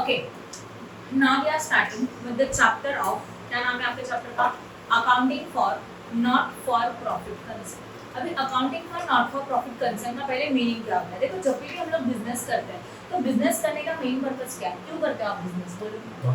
Okay, now we are starting with the chapter of, क्या नाम है आपके चैप्टर का? Accounting for not for profit concern. अभी accounting for not for profit concern का पहले मीनिंग क्या होता है? देखो, जब भी हम लोग बिजनेस करते हैं तो बिजनेस करने का मेन पर्पस क्या है? क्यों करते हो आप बिजनेस? बोलो।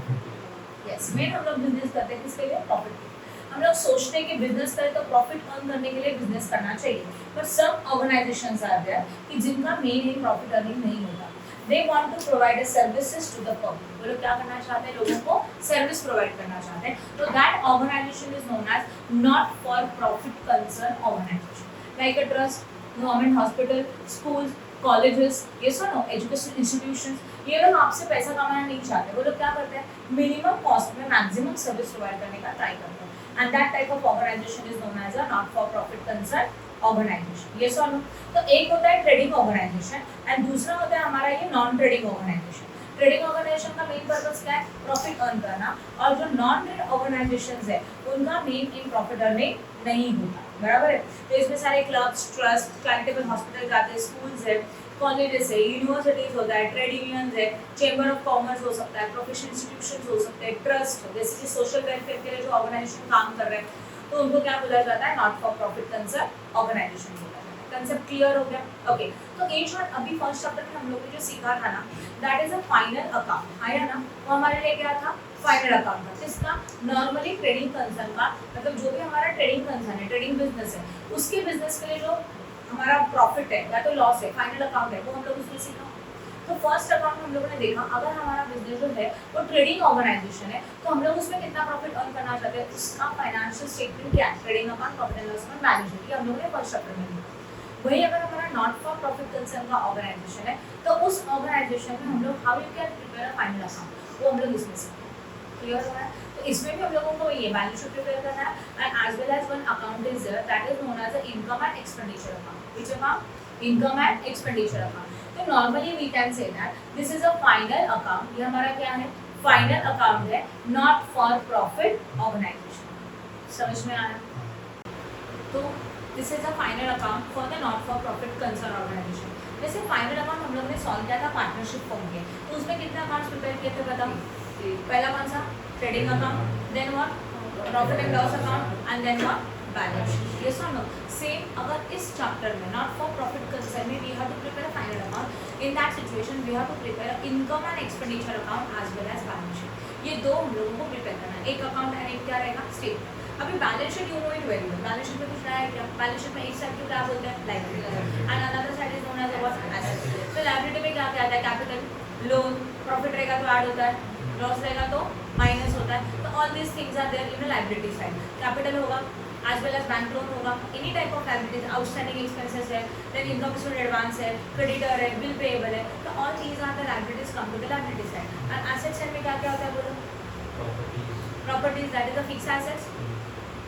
यस, मेन हम लोग बिजनेस करते हैं किसके लिए? प्रॉफिट के लिए। हम लोग सोचते हैं कि बिजनेस करें तो प्रॉफिट अर्न करने के लिए बिजनेस करना चाहिए, पर सम ऑर्गेनाइजेशंस आर देयर कि जिनका मेन एम प्रॉफिट अर्निंग नहीं होता। They want to provide services to the public. वो लोग क्या करना चाहते हैं? लोगों को सर्विस प्रोवाइड करना चाहते हैं। तो that organisation is known as not for profit concern organisation, like a trust, government hospital, school, colleges, ये सब नो एजुकेशन इंस्टीट्यूशंस। ये लोग आपसे पैसा कमाना नहीं चाहते। वो लोग क्या करते हैं? मिनिमम कॉस्ट में मैक्सिमम सर्विस प्रोवाइड करने का ट्राई करते हैं, and that type of organisation is known as a not for profit concern organisation. ये सो नो। तो एक होता है ट्रेडिंग ऑर्गेनाइजेशन एंड दूसरा होता है हमारा ये non trading organisation. Trading organisation का मेन पर्पस क्या है? प्रॉफिट अर्न करना। और जो नॉन ट्रेड ऑर्गेनाइजेशंस है उनका मेन इन प्रॉफिट अर्निंग नहीं होता, बराबर है। तो इसमें सारे क्लब्स, ट्रस्ट, चैरिटेबल हॉस्पिटल जाते हैं, स्कूल्स है, कॉलेजेस है, यूनिवर्सिटीज होता है, ट्रेड यूनियंस है, चेंबर ऑफ कॉमर्स हो सकता है, प्रोफेशनल इंस्टीट्यूशंस हो सकते हैं, ट्रस्ट जैसे कि सोशल वेलफेयर के लिए जो ऑर्गेनाइजेशन काम कर रहे हैं तो उनको क्या बोला जाता है? Not for profit concern organisation बोला जाता है। कंसेप्ट क्लियर हो गया? ओके, तो इन शॉर्ट अभी फर्स्ट चैप्टर में हम लोग ने जो सीखा था ना, that is a final account, आया ना? वो हमारे लिए क्या था? फाइनल अकाउंट था। इसका नॉर्मली ट्रेडिंग कंसर्न का मतलब जो भी हमारा ट्रेडिंग कंसर्न है, ट्रेडिंग बिजनेस है, उसके बिजनेस के लिए जो हमारा प्रॉफिट है या तो लॉस है, फाइनल अकाउंट है, वो हम लोग उसमें सीखा। तो फर्स्ट अकाउंट में हम लोगों ने देखा अगर हमारा बिजनेस जो है वो ट्रेडिंग ऑर्गेनाइजेशन है तो हम लोग उसमें कितना प्रॉफिट अर्न करना चाहते हैं, उसका फाइनेंशियल स्टेटमेंट क्या है, trading account, profit and loss account, balance sheet, ये हम लोगों ने फर्स्ट चैप्टर में देखा। वही अगर हमारा नॉट फॉर प्रॉफिट कंसर्न का ऑर्गेनाइजेशन है तो उस ऑर्गेनाइजेशन में हम लोग how you can prepare a final account, वो हम लोग इसमें सीखेंगे। क्लियर हो रहा है? तो इसमें भी हम लोगों को ये बैलेंस शीट प्रिपेयर करना है, and as well as one account is there that is known as a income and expenditure account. Which account? Income and expenditure account. तो normally we can say that this is a final account. ये हमारा क्या है? Final account है, not for profit organisation. समझ में आया? तो this is a final account for the not for profit concern organisation. जैसे फाइनल अकाउंट हम लोग ने सॉल्व किया था पार्टनरशिप फॉर्म के, तो उसमें कितने अकाउंट्स प्रिपेयर किए थे बताओ? पहला कौन सा? Trading account, then what? Profit and loss account, and then what? Balance sheet. Yes और नो? सेम अगर इस चैप्टर में नॉट फॉर प्रॉफिट कंसर्न में we have to prepare a final account, in that situation we have to prepare income and expenditure account as well as balance sheet. ये दो हम लोगों को प्रिपेयर करना है, एक अकाउंट एंड एक क्या रहेगा? स्टेटमेंट। अभी balance sheet you know it very well. Balance sheet में कुछ नया है क्या? बैलेंस शीट में एक साइड को क्या बोलते हैं? Liability, and another side is known as what? Asset. तो लायबिलिटी में क्या क्या आता है? कैपिटल, लोन, प्रॉफिट रहेगा तो ऐड होता है, लॉस रहेगा तो माइनस होता है। तो all these things are there in the liability side. Capital होगा as well as bank loan होगा, any type of liabilities, outstanding expenses है, देन इनकम रिसीव्ड एडवांस है, क्रेडिटर है, बिल पेएबल है। तो all these are the liabilities come to the liability side. And asset side में क्या क्या होता है बोलो? Properties, that is the fixed assets.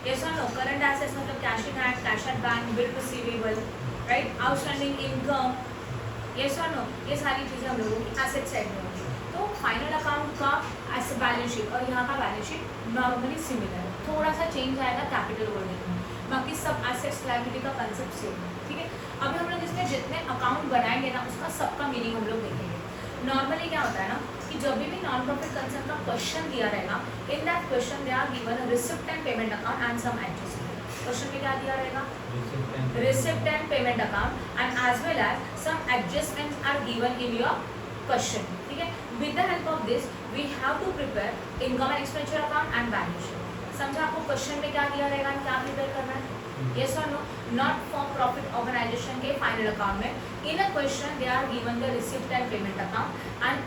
Yes और नो? करंट एसेट्स मतलब cash in hand, cash at bank, bill receivable, right? Outstanding income, yes और no? ये सारी चीज़ें हम लोगों की एसेट साइड में होगी। तो फाइनल अकाउंट का एस बैलेंस शीट और यहाँ का बैलेंस शीट नॉर्मली सिमिलर है, थोड़ा सा चेंज आएगा कैपिटल वर्डिंग में, बाकी सब एसेट्स लायबिलिटी का कंसेप्ट सेम है। ठीक है, अभी हम लोग इसमें जितने अकाउंट बनाएंगे ना उसका सबका मीनिंग हम लोग देखेंगे। नॉर्मली क्या होता है ना कि जब भी नॉन प्रॉफिट कंसर्न का क्वेश्चन दिया रहेगा, in that question they are given receipt and payment account and some adjustment. Question में क्या दिया रहेगा? Receipt and payment account and as well as some adjustments are given in your question. ठीक है, with the help of this we have to prepare income and expenditure account and balance sheet. समझा आपको question में क्या दिया रहेगा and क्या prepare करना है? यस और no? Not for profit organisation के फाइनल अकाउंट में in a question they are given the receipt and payment account and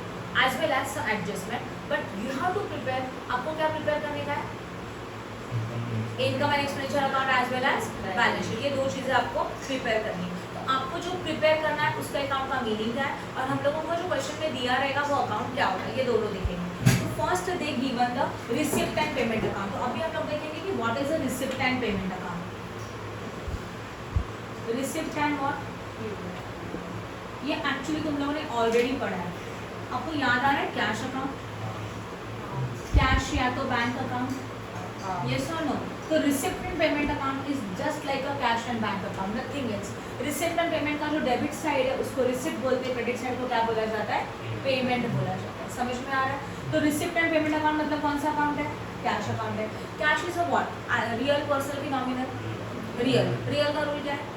as well as some adjustment, but you have to prepare, आपको क्या prepare करने का है? Income and expenditure account as well as balance sheet. ये दो चीज़ें आपको prepare करनी है। तो आपको जो प्रिपेयर करना है उसका अकाउंट का मीनिंग क्या है और हम लोगों को जो क्वेश्चन में दिया रहेगा वो अकाउंट क्या होगा, ये दोनों देखेंगे। तो first they given the receipt and payment account. तो अभी हम लोग देखेंगे कि what is a receipt and payment account. Receipt and what? ये एक्चुअली तुम लोगों ने ऑलरेडी पढ़ा है, आपको याद आ रहा है? कैश अकाउंट, कैश या तो बैंक अकाउंट, यस और नो? तो receipt and payment account is just like a cash and bank account, nothing else. Receipt and payment का जो डेबिट साइड है उसको रिसिप्ट बोलते हैं, क्रेडिट साइड को क्या बोला जाता है? पेमेंट बोला जाता है। समझ में आ रहा है? तो रिसिप्ट एंड पेमेंट अकाउंट मतलब कौन सा अकाउंट है? कैश अकाउंट है। Cash is a what? Real person की नॉमिनल रियल। रियल का रूल क्या है?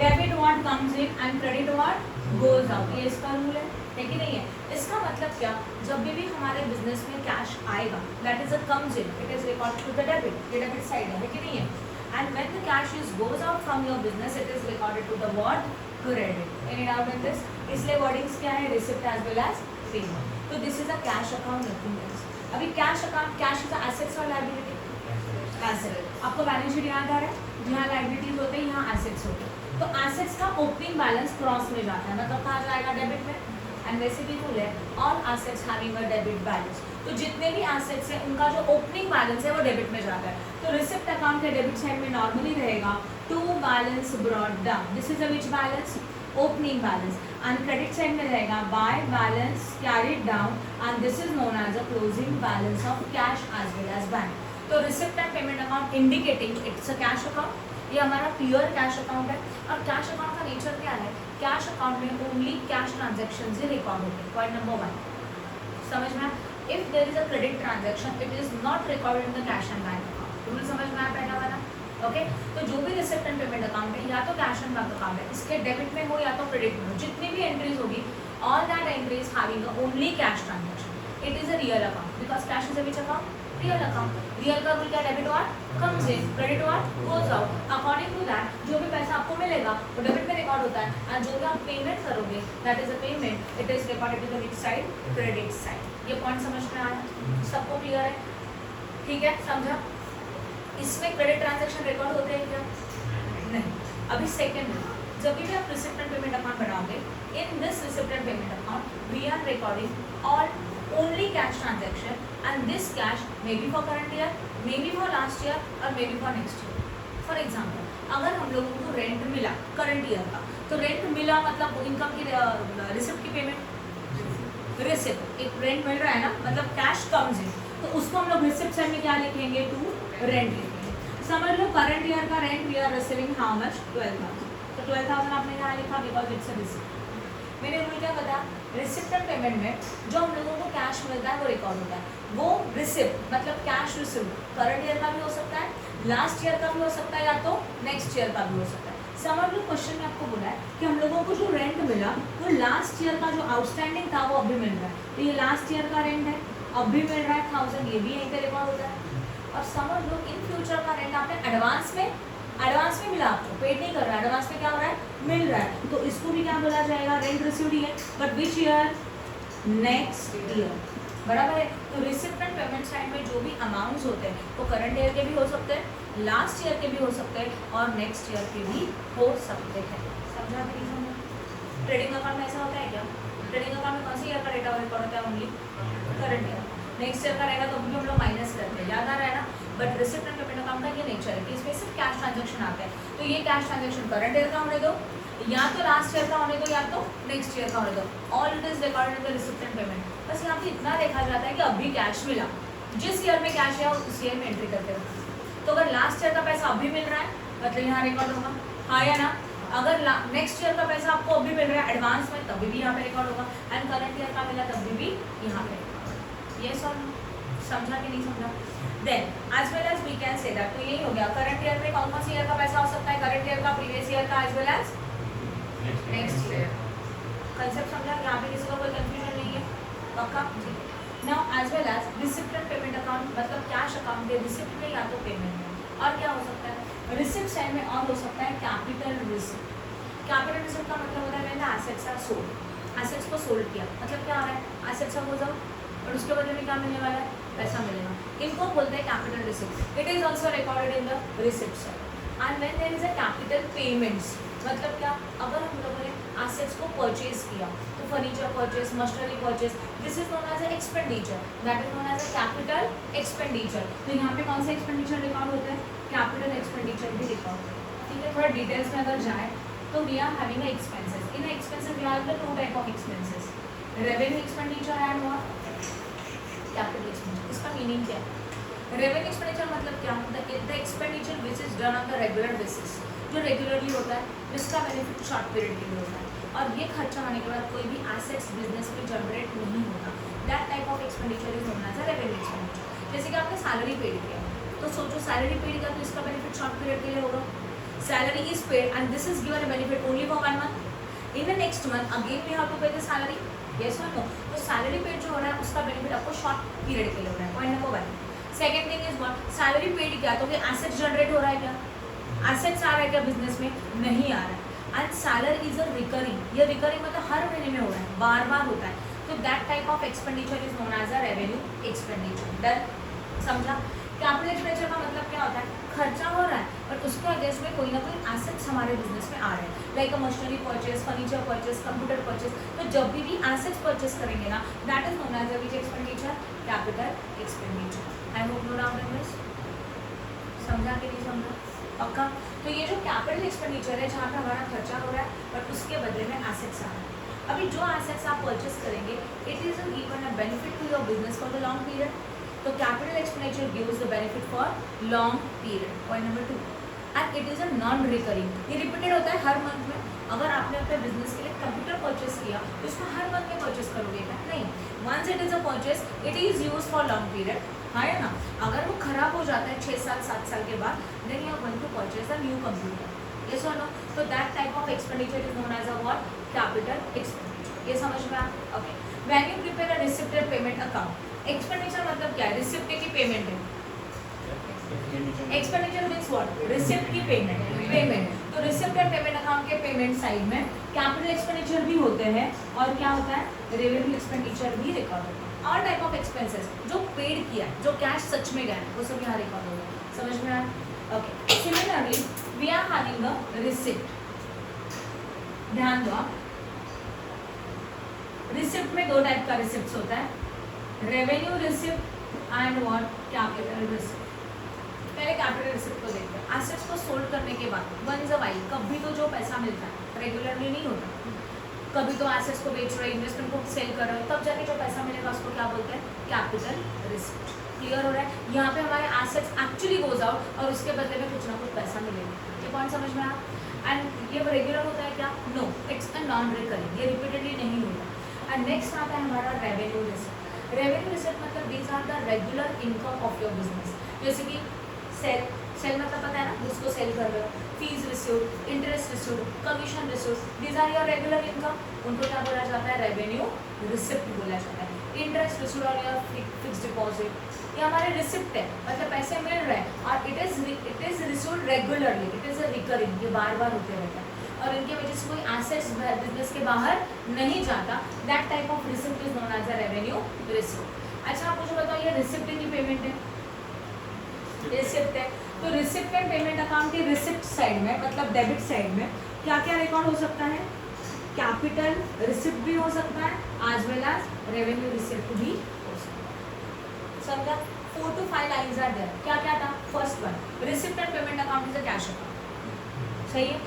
Debit what comes in and credit what goes out, ये इसका रूल है कि नहीं है? इसका मतलब क्या, जब भी हमारे बिजनेस में कैश आएगा that is a comes in, it is recorded to the debit, ये डेबिट साइड है कि नहीं है? And when the cash is goes out from your business it is recorded to the what? Credit. Any doubt in this? इसलिए wordings क्या है? Receipt as well as payment. तो this is a cash account, nothing else. अभी cash account, cash is assets or liability? Asset. आपको balance sheet याद आ रहा है? यहाँ लायबिलिटीज होते हैं, यहाँ एसेट्स होते हैं। तो एसेट्स का ओपनिंग बैलेंस क्रॉस में जाता है, मतलब कहाँ जाएगा? डेबिट में। एंड वैसे भी रूल है all assets having a debit balance, तो जितने भी एसेट्स हैं उनका जो ओपनिंग बैलेंस है वो डेबिट में जाता है। तो रिसिप्ट अकाउंट के डेबिट साइड में नॉर्मली रहेगा to balance brought down, this is a which balance? Opening balance. And credit side में रहेगा by balance carried down and this is known as a closing balance of cash as well as bank. तो receipt and payment account indicating it's a cash account, ये हमारा pure cash account है। और cash account का nature क्या है? Cash account में only cash transactions ही रिकॉर्ड होते हैं। पॉइंट नंबर 1 समझ में आया? If there is a credit transaction it is not recorded in the cash and bank account. Rule समझ में आया पहला वाला? ओके। तो जो भी रिसिप्ट एंड पेमेंट अकाउंट है या तो कैश एंड बैंक अकाउंट है, इसके डेबिट में हो या तो क्रेडिट में हो, जितनी भी एंट्रीज होगी all that entries having only cash transaction, it is a real account because cash is a which account? Real account. Real का रूल क्या? Debit what comes in, credit what goes out. According to that जो भी पैसा आपको मिलेगा वो debit में record होता है एंड जो भी आप पेमेंट करोगे that is a payment, it is recorded to the which side? Credit side. ये पॉइंट समझ में आया? सबको क्लियर है? ठीक है, समझा? इसमें क्रेडिट ट्रांजैक्शन रिकॉर्ड होते हैं क्या? नहीं। अभी सेकंड, जब भी आप रिसिप्ट एंड पेमेंट अकाउंट बनाओगे, in this receipt and payment account we are recording all only cash transaction and this cash may be for current year, may be for last year और may be for next year. For example, अगर हम लोगों को rent मिला current year का, तो rent मिला मतलब इनकम की रिसिप्ट की पेमेंट, रिसिप्ट एक रेंट मिल रहा है ना, मतलब कैश कम्स इन, तो उसको हम लोग रिसिप्ट साइड में क्या लिखेंगे? टू रेंट लिखेंगे। समझ लो करंट ईयर का rent we are receiving how much? 12,000। तो 12,000 आपने यहाँ लिखा बिकॉज इट्स अ रिसिप्ट। मैंने रूल क्या बताया? रिसिप्ट एंड पेमेंट में जो हम लोगों को कैश मिलता है वो रिकॉर्ड होता है। वो रिसिप्ट मतलब कैश रिसिप्ट करंट ईयर का भी हो सकता है, लास्ट ईयर का भी हो सकता है, या तो नेक्स्ट ईयर का भी हो सकता है। समझ लो क्वेश्चन में आपको बोला है कि हम लोगों को जो रेंट मिला वो लास्ट ईयर का जो आउटस्टैंडिंग था वो अभी मिल रहा है, तो ये लास्ट ईयर का रेंट है, अभी मिल रहा है 1000, ये भी यहीं पे रिकॉर्ड होता है। और समझ लो इन फ्यूचर का रेंट आपने एडवांस में मिला, आपको पेड नहीं कर रहा है, एडवांस में क्या हो रहा है? मिल रहा है, तो इसको भी क्या बोला जाएगा? रेंट रिसीव्ड ही है, but which year? Next year. बराबर है? तो रिसिप्ट एंड पेमेंट साइड में जो भी अमाउंट्स होते हैं वो करंट ईयर के भी हो सकते हैं, लास्ट ईयर के भी हो सकते हैं और नेक्स्ट ईयर के भी हो सकते हैं। समझा कि नहीं समझा? ट्रेडिंग अकाउंट में ऐसा होता है क्या? ट्रेडिंग अकाउंट में कौन सी ईयर का डेटा रिकॉर्ड होता है? Only current year. Next year का रहेगा तो भी हम लोग माइनस करते हैं, याद आ रहा है ना? But receipt and payment account का ये नेचर है कि इसमें सिर्फ कैश ट्रांजैक्शन आते हैं, तो ये कैश ट्रांजैक्शन करंट ईयर का होने दो, या तो लास्ट ईयर का होने दो, या तो नेक्स्ट ईयर का होने दो। All it is recorded in the receipt and payment. बस यहाँ पे इतना देखा जाता है कि अभी कैश मिला, जिस ईयर में कैश है उस ईयर में एंट्री करते रहो। तो अगर लास्ट ईयर का पैसा अभी मिल रहा है मतलब यहाँ रिकॉर्ड होगा, हाँ या ना? अगर नेक्स्ट ईयर का पैसा आपको अभी मिल रहा है एडवांस में, तभी भी यहाँ पे रिकॉर्ड होगा, एंड करंट ईयर का मिला तभी भी यहाँ पे रिकॉर्ड। ये सब समझा कि नहीं समझा? Then as well as we can say that, तो यही हो गया करंट ईयर में कौन कौन सी ईयर का पैसा हो सकता है? करंट ईयर का, प्रीवियस ईयर का, as well as next year. Concept समझा? यहाँ पे किसी को कोई कंफ्यूजन नहीं है? पक्का? Now as well as receipt and payment account मतलब कैश अकाउंट के रिसिप्ट में या तो पेमेंट में, और क्या हो सकता है? रिसिप्ट साइड में और हो सकता है कैपिटल रिसिप्ट। कैपिटल रिसिप्ट का मतलब होता है when the assets are sold, assets को सोल्ड किया, मतलब क्या आ रहा है? एसेट्स हो जाओ और उसके बदले में क्या मिलने वाला है? पैसा मिलेगा। इनको बोलते हैं capital receipt. It is also recorded in the receipt side. And when there is a capital payments, मतलब क्या? अगर हम लोगों ने एसेट्स को परचेज किया, तो furniture purchase, machinery purchase, this is known as a expenditure, that is known as a capital expenditure. तो यहाँ पे कौन सा एक्सपेंडिचर रिकॉर्ड होता है? कैपिटल एक्सपेंडिचर भी रिकॉर्ड होता है। ठीक है, थोड़ा डिटेल्स में अगर जाए तो we are having expenses. In expenses we have the two type of expenses, revenue expenditure and what? Capital expenditure. इसका मीनिंग क्या है? रेवेन्यू एक्सपेंडिचर मतलब क्या होता है? The expenditure which is done on the regular basis, जो regularly होता है, जिसका बेनिफिट शॉर्ट पीरियड के लिए होता है। और ये खर्चा होने के बाद कोई भी एसेट्स बिजनेस में जनरेट नहीं होता, that type of expenditure is known as a revenue expenditure. जैसे कि आपने सैलरी पेड किया, तो सोचो सैलरी पेड किया तो इसका बेनिफिट शॉर्ट पीरियड के लिए होगा, salary is paid and this is given a benefit only for 1 month, in the next month again we have to pay the salary, yes और नो। तो सैलरी पेड जो हो रहा है उसका बेनिफिट आपको शॉर्ट पीरियड के लिए हो रहा है, point number 1। Second thing is what, salary paid क्या, तो एसेट्स जनरेट हो रहा है क्या, एसेट्स आ रहा है क्या बिजनेस में, नहीं आ रहा है। And salary is a recurring, ये रिकरिंग मतलब हर महीने में हो रहा है, बार बार होता है, तो that type of expenditure is known as a revenue expenditure. Done, समझा। कैपिटल एक्सपेंडिचर का मतलब क्या होता है, खर्चा हो रहा है और उसके अगेंस्ट में कोई ना कोई एसेट्स हमारे बिजनेस में आ रहे हैं, like a machinery purchase, furniture purchase, computer purchase. तो जब भी एसेट्स परचेज करेंगे ना, that is known as a which expenditure, capital expenditure. I hope no doubt in this, समझा कि नहीं समझा, पक्का। तो ये जो कैपिटल एक्सपेंडिचर है जहाँ पे हमारा खर्चा हो रहा है बट उसके बदले में एसेट्स आ रहा है। अभी जो एसेट्स आप परचेज करेंगे it is given a benefit to your business for the long period, तो capital expenditure gives the benefit for long period, point number 2। And it is a non recurring, ये repeated होता है हर month में। अगर आपने अपने business के लिए कंप्यूटर परचेस किया तो इसको हर मंथ में परचेस करोगे क्या, नहीं, once it is a purchase it is use for long period, हाँ है ना। अगर वो खराब हो जाता है 6 साल 7 साल के बाद, then you are going to purchase a new computer, yes और नो। तो that type of expenditure is known as a what, capital expenditure, ये समझ में आया, okay. When you prepare a receipt and payment account, expenditure मतलब क्या है, receipt की पेमेंट है, एक्सपेंडिचर मींस व्हाट, रिसिप्ट की पेमेंट। तो रिसिप्ट एंड पेमेंट अकाउंट के पेमेंट साइड में कैपिटल एक्सपेंडिचर भी होते हैं और क्या होता है, रेवेन्यू एक्सपेंडिचर भी रिकॉर्ड होता है। ऑल टाइप ऑफ एक्सपेंसेस जो पेड किया है, जो कैश सच में गया है, वो सब यहाँ रिकॉर्ड होगा, समझ में आया, okay. Similarly we are having a receipt, ध्यान दो, रिसिप्ट में 2 टाइप का रिसिप्ट होता है, revenue receipt and what, capital receipt. पहले कैपिटल रिसिप्ट को देखते हैं। एसेट्स को सोल्ड करने के बाद वंस अ वाइल कभी तो जो पैसा मिलता है, रेगुलरली नहीं होता, कभी तो एसेट्स को बेच रहे हो, इन्वेस्टमेंट को सेल कर रहे हो, तब जाके जो पैसा मिलेगा उसको क्या बोलते हैं, कैपिटल रिसिप्ट। क्लियर हो रहा है, यहाँ पे हमारे एसेट्स एक्चुअली गोज आउट और उसके बदले में कुछ ना कुछ पैसा मिलेगा, ये पॉइंट समझ में आया। एंड ये रेगुलर होता है क्या, no, it's a non recurring, ये रिपीटेडली नहीं होता। एंड नेक्स्ट आता है हमारा रेवेन्यू रिसिप्ट। रेवेन्यू रिसिप्ट मतलब these are the regular income of your business, जैसे कि सेल, सेल मतलब पता है ना, उसको सेल कर रहे हो, fees received, interest received, commission received, these are your regular income, उनको क्या बोला जाता है, रेवेन्यू रिसिप्ट बोला जाता है। Interest received on your fix deposit, ये हमारे रिसिप्ट है, मतलब पैसे मिल रहे हैं और it is received regularly, it is a recurring, ये बार बार होते रहता है और इनके वजह से कोई एसेट्स बिजनेस के बाहर नहीं जाता, that type of receipt is known as a revenue receipt. अच्छा आप मुझे बताओ, ये रिसिप्ट की पेमेंट है, रिसिप्ट है, तो रिसिप्ट एंड पेमेंट अकाउंट के रिसिप्ट साइड में मतलब डेबिट साइड में क्या क्या रिकॉर्ड हो सकता है, कैपिटल रिसिप्ट भी हो सकता है as well as revenue receipt भी हो सकता है, समझा। 4 to 5 लाइंस आर देयर, क्या क्या था, first one, receipt and payment account is a cash account, सही है,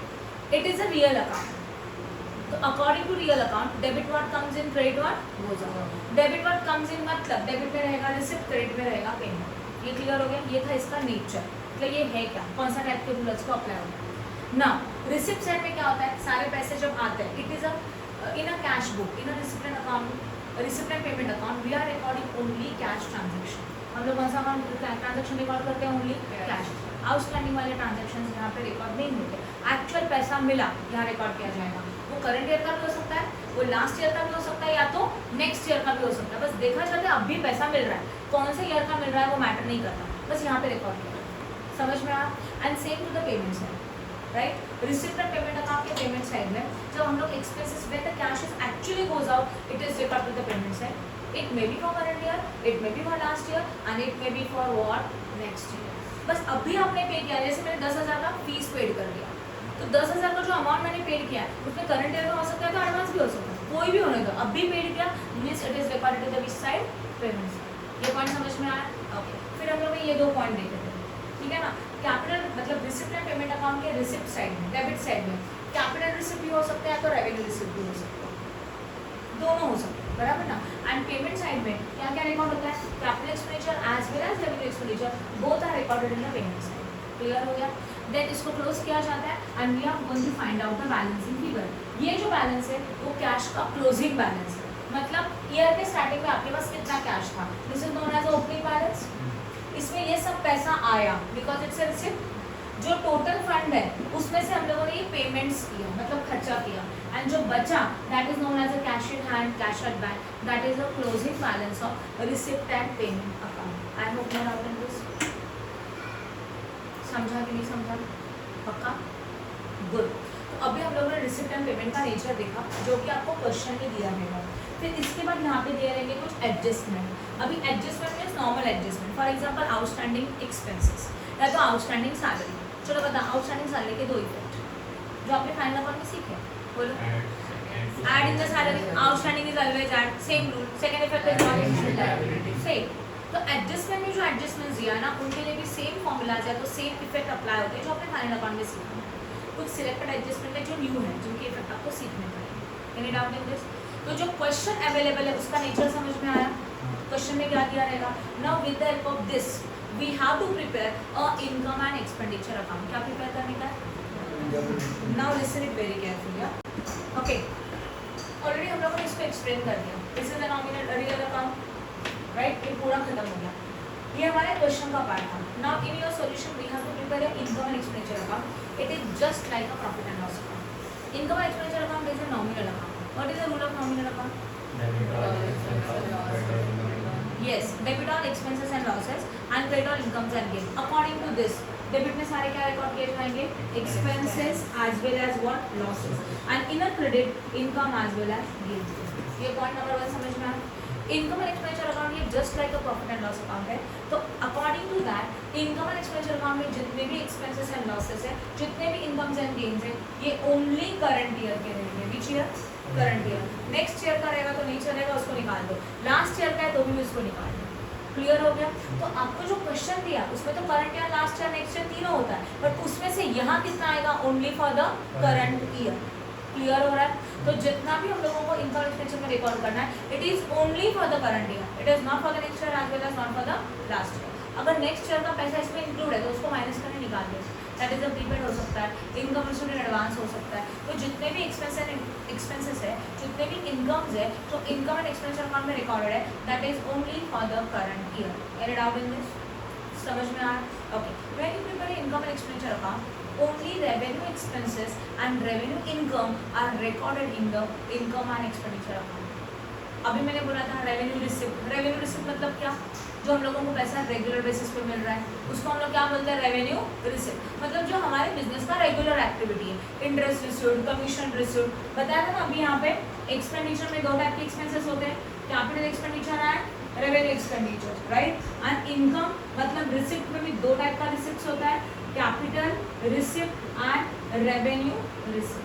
it is a real account. तो according to real account debit what comes in, credit what goes out. Debit what comes in मतलब debit में रहेगा receipt, credit में रहेगा payment, ये clear हो गया, ये था इसका नेचर, मतलब ये है क्या, कौन सा टाइप के रूल्स को अप्लाई होता है ना। रिसिप्ट साइड में क्या होता है, सारे पैसे जब आते हैं it is a in a cash book, in a receipt and account, receipt and payment account we are recording only cash transaction, हम लोग कौन सा अकाउंट ट्रांजेक्शन रिकॉर्ड करते हैं, ओनली कैश। आउटस्टैंडिंग वाले ट्रांजेक्शन यहाँ पे रिकॉर्ड नहीं होते, एक्चुअल पैसा मिला यहाँ रिकॉर्ड किया जाएगा, वो करंट ईयर का भी हो सकता है, वो लास्ट ईयर का भी हो सकता है, या तो नेक्स्ट ईयर का भी हो सकता है, बस देखा जाता है अब भी पैसा मिल रहा है, कौन से ईयर का मिल रहा है वो मैटर नहीं करता, बस यहाँ पे रिकॉर्ड किया, समझ में आया। And same to the payment side, right, receipt and payment account के पेमेंट साइड में जब हम लोग expenses when the cash is actually goes out it is record to the payment side, it may be for current year, it may be for last year and it may be for what, next year. बस अभी आपने पे किया, जैसे मैंने 10,000 का fees paid कर दिया, तो 10,000 का जो अमाउंट मैंने पेड किया है उसमें करंट ईयर में हो सकता है तो एडवांस भी हो सकता है, कोई भी होने दो, अभी पेड किया means it is recorded to the which side, payment side. ये पॉइंट समझ में आया, ओके। फिर हम लोग ये 2 पॉइंट देखे थे, ठीक है ना। कैपिटल मतलब रिसिप्ट एंड पेमेंट अकाउंट के रिसिप्ट साइड में, डेबिट साइड में कैपिटल रिसिप्ट भी हो सकता है तो रेवेन्यू रिसिप्ट भी हो सकता है, दोनों हो सकते हैं, बराबर ना। एंड पेमेंट साइड में क्या क्या रिकॉर्ड होता है, capital expenditure as well as revenue expenditure both are recorded in the payment side, clear हो गया। देन इसको क्लोज किया जाता है and we are going to find out the balancing figure. ये जो बैलेंस है वो कैश का क्लोजिंग बैलेंस है, मतलब ईयर के स्टार्टिंग में आपके पास कितना कैश था, this is known as opening balance. इसमें ये सब पैसा आया बिकॉज इट्स अ रिसिप्ट। जो टोटल फंड है उसमें से हम लोगों ने ये पेमेंट्स किया, मतलब खर्चा किया, एंड जो बचा that is known as a cash in hand, cash at bank, that is a closing balance of receipt and payment account. I hope no doubt in this. समझा कि नहीं समझा? पक्का? गुड। तो अभी हम लोगों ने रिसिप्ट एंड पेमेंट का नेचर देखा, जो कि आपको क्वेश्चन में दिया रहेगा। फिर इसके बाद यहाँ पे दिए रहेंगे कुछ एडजस्टमेंट। अभी adjustment means normal adjustment, for example outstanding expenses या तो आउटस्टैंडिंग सैलरी। चलो बता, आउटस्टैंडिंग सैलरी के दो इफेक्ट जो आपने फाइनल अकाउंट में सीखे, बोलो। Add in the salary, outstanding is always add, same rule. Second effect is not same. तो एडजस्टमेंट में जो एडजस्टमेंट्स दिया ना उनके लिए भी सेम फॉर्मूलाज है, तो सेम इफेक्ट अप्लाई होते हैं जो आपने फाइनल अकाउंट में सीखा। कुछ सिलेक्टेड एडजस्टमेंट है जो न्यू है, जिनके इफेक्ट आपको सीखने पड़ेंगे। Any doubt in this? तो जो क्वेश्चन अवेलेबल है उसका नेचर समझ में आया? क्वेश्चन में क्या दिया रहेगा? Now with the help of this we have to prepare a income and expenditure account. क्या प्रिपेयर करने का है? Now listen it very carefully. Okay, already हम लोगों ने इसको एक्सप्लेन कर दिया। This is the nominal real account, right? ये पूरा खत्म हो गया। ये हमारे क्वेश्चन का पार्ट था। Now in your solution we have to prepare a income and expenditure account. It is just like a profit and loss account. Income and expenditure account is a nominal account. What is the rule of nominal account? Yes, debit all expenses and losses and credit all incomes and gains. According to this, debit में सारे क्या record किए जाएंगे? Expenses as well as what? Losses. And in a credit, income as well as gains. ये point number 1 समझ में आया? Income and expenditure account ये just like a profit and loss account है। तो according to that income and expenditure account में जितने भी एक्सपेंसेस एंड लॉसेस है, जितने भी इनकम्स एंड गेन्स है, ये ओनली करंट ईयर के रहेंगे। विच year? Current year. Next year का रहेगा तो नहीं चलेगा, उसको निकाल दो। लास्ट ईयर का है तो भी उसको निकाल दो। क्लियर हो गया? तो आपको जो क्वेश्चन दिया उसमें तो current year, last year, next year तीनों होता है, बट उसमें से यहाँ कितना आएगा? Only for the current year. Clear हो रहा है? तो जितना भी हम लोगों को इनकम एक्सपेंडिचर में रिकॉर्ड करना है, it is only for the current year, it is not for the next year as well as not for the last year. अगर नेक्स्ट ईयर का पैसा इसमें इंक्लूड है तो उसको माइनस करके निकाल दो। दैट इज अ प्रीपेड हो सकता है, इनकम रिसीव्ड इन एडवांस हो सकता है। तो जितने भी एक्सपेंसेस है, जितने भी इनकम्स है जो इनकम एंड एक्सपेंडिचर अकाउंट में रिकॉर्डेड है, that is only for the current year. Any doubt in this? समझ में आया? Okay, when you prepare income and expenditure account, only revenue expenses and revenue income are recorded in the income and expenditure account। अभी मैंने बोला था revenue receipt. Revenue receipt मतलब क्या? जो हम लोगों को पैसा रेगुलर बेसिस पे मिल रहा है उसको हम लोग क्या बोलते हैं? Revenue receipt. मतलब जो हमारे बिजनेस का रेगुलर एक्टिविटी है, इंटरेस्ट रिसिप्ट, कमीशन रिसिप्ट। बताया था ना अभी यहाँ पे एक्सपेंडिचर में दो टाइप के एक्सपेंसेस होते हैं, capital expenditure and revenue expenditure, right? And income मतलब रिसिप्ट में भी दो टाइप का रिसिप्ट होता है, capital receipt and revenue receipt.